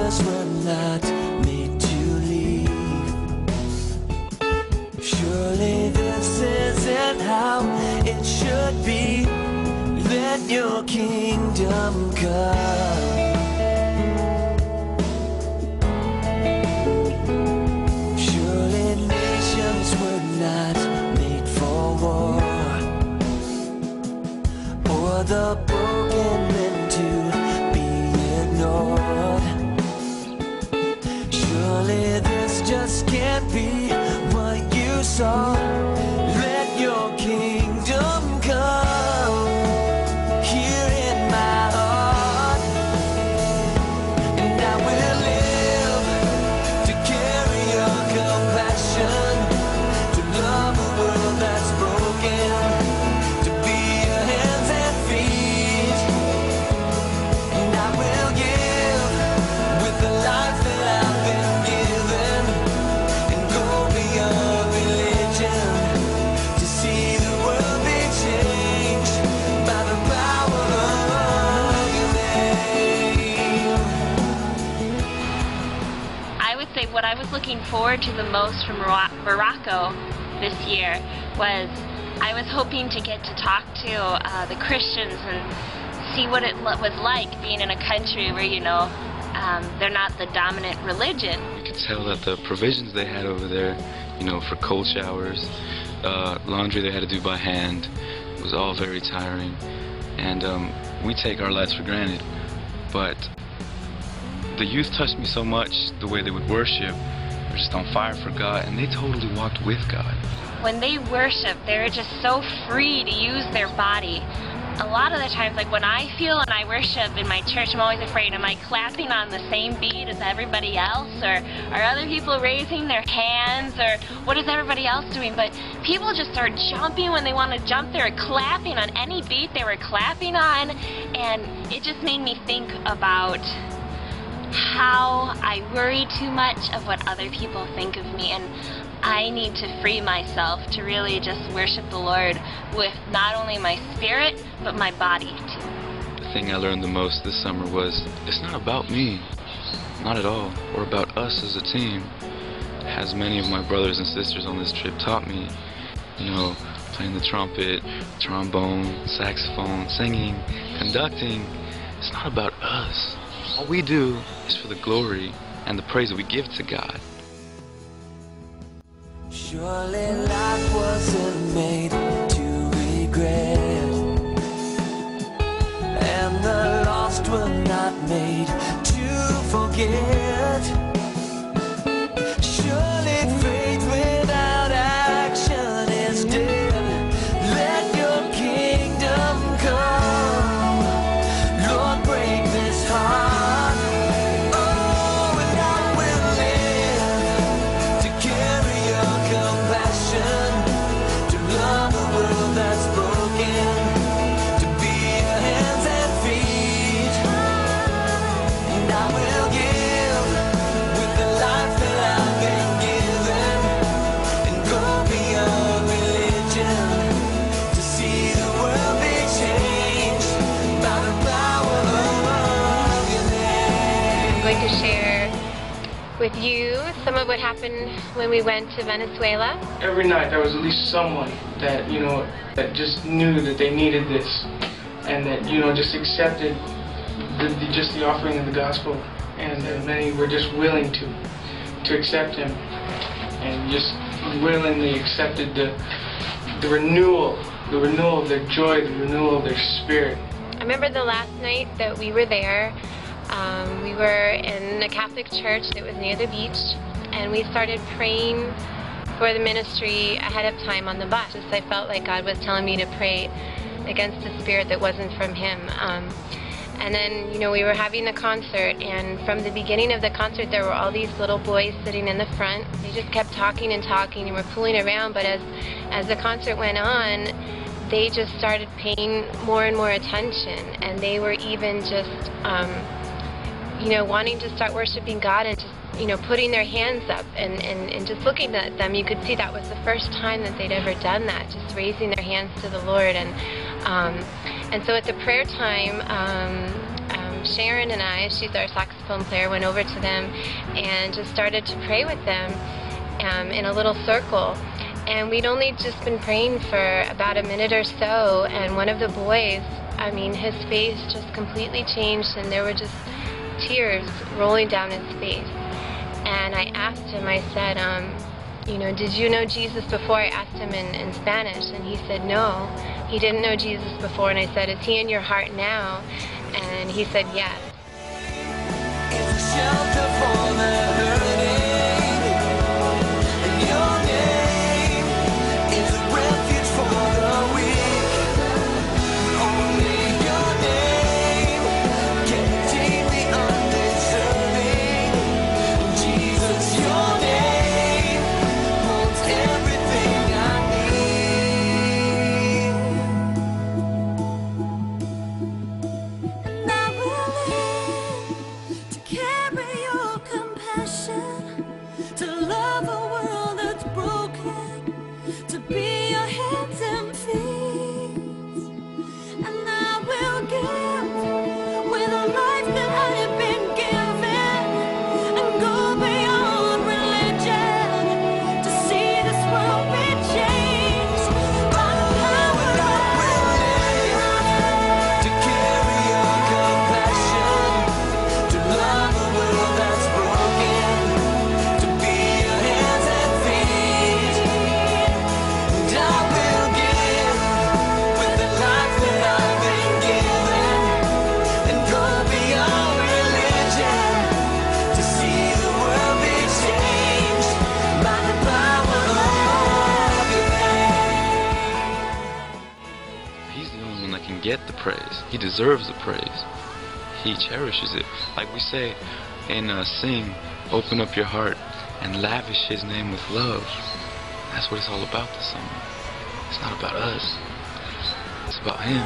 'cause we're not made to leave. Surely this isn't how it should be. Let your kingdom come. Surely nations were not made for war, or the broken men to be ignored. Surely this just can't be what you saw. Let your kingdom come here in my heart, and I will live to carry your compassion, to love a world that's broken, to be your hands and feet. And I will give with the life that I've been given, and go beyond religion to see the world be changed by the power of your name. I would say what I was looking forward to the most from Morocco this year was I was hoping to get to talk to the Christians and see what it was like being in a country where, you know, they're not the dominant religion. You could tell that the provisions they had over there, you know, for cold showers, laundry they had to do by hand, was all very tiring. And we take our lives for granted. But the youth touched me so much, the way they would worship. They're just on fire for God, and they totally walked with God. When they worship, they're just so free to use their body. A lot of the times, like when I feel and I worship in my church, I'm always afraid, am I clapping on the same beat as everybody else? Or are other people raising their hands? Or what is everybody else doing? But people just start jumping when they want to jump. They were clapping on any beat they were clapping on. And it just made me think about how I worry too much of what other people think of me. And I need to free myself to really just worship the Lord with not only my spirit, but my body too. The thing I learned the most this summer was, it's not about me, not at all, or about us as a team. As many of my brothers and sisters on this trip taught me, you know, playing the trumpet, trombone, saxophone, singing, conducting, it's not about us. All we do is for the glory and the praise that we give to God. Surely life wasn't made to regret, and the lost were not made to forget. Surely faith without action is dead. Let your kingdom come. Lord, break this heart. To share with you some of what happened when we went to Venezuela. Every night there was at least someone that, you know, that just knew that they needed this, and that, you know, just accepted just the offering of the gospel, and many were just willing to accept him, and just willingly accepted the renewal of their joy, the renewal of their spirit. I remember the last night that we were there. We were in a Catholic church that was near the beach, and we started praying for the ministry ahead of time on the bus. Just I felt like God was telling me to pray against the spirit that wasn't from him. And then, you know, we were having the concert, and from the beginning of the concert there were all these little boys sitting in the front. They just kept talking and talking and were fooling around, but as the concert went on, they just started paying more and more attention, and they were even just you know, wanting to start worshiping God, and just, you know, putting their hands up, and just looking at them, you could see that was the first time that they'd ever done that, just raising their hands to the Lord. And so at the prayer time, Sharon and I, she's our saxophone player, went over to them and just started to pray with them in a little circle. And we'd only just been praying for about a minute or so, and one of the boys, I mean, his face just completely changed, and there were just tears rolling down his face. And I asked him, I said, you know, did you know Jesus before? I asked him in Spanish, and he said no, he didn't know Jesus before. And I said, is he in your heart now? And he said yes. It's a shelter for the hurting, and your name is a refuge for the weak. Only your name can redeem the undeserving. Jesus, your name holds everything I need. And I will live to carry your compassion, to love a world that's broken, to be your hands and feet. And I will give with a life that I have been given, and go beyond religion to see this world be changed by the power to carry your compassion, to love a world that's broken, to be your hands and feet. And I will give with the life that I've been given, and go beyond religion to see the world be changed by the power of your name. He's the only one that can get the praise. He deserves the praise. He cherishes it. Like we say in Sing, open up your heart and lavish his name with love. That's what it's all about this summer. It's not about us. It's about him.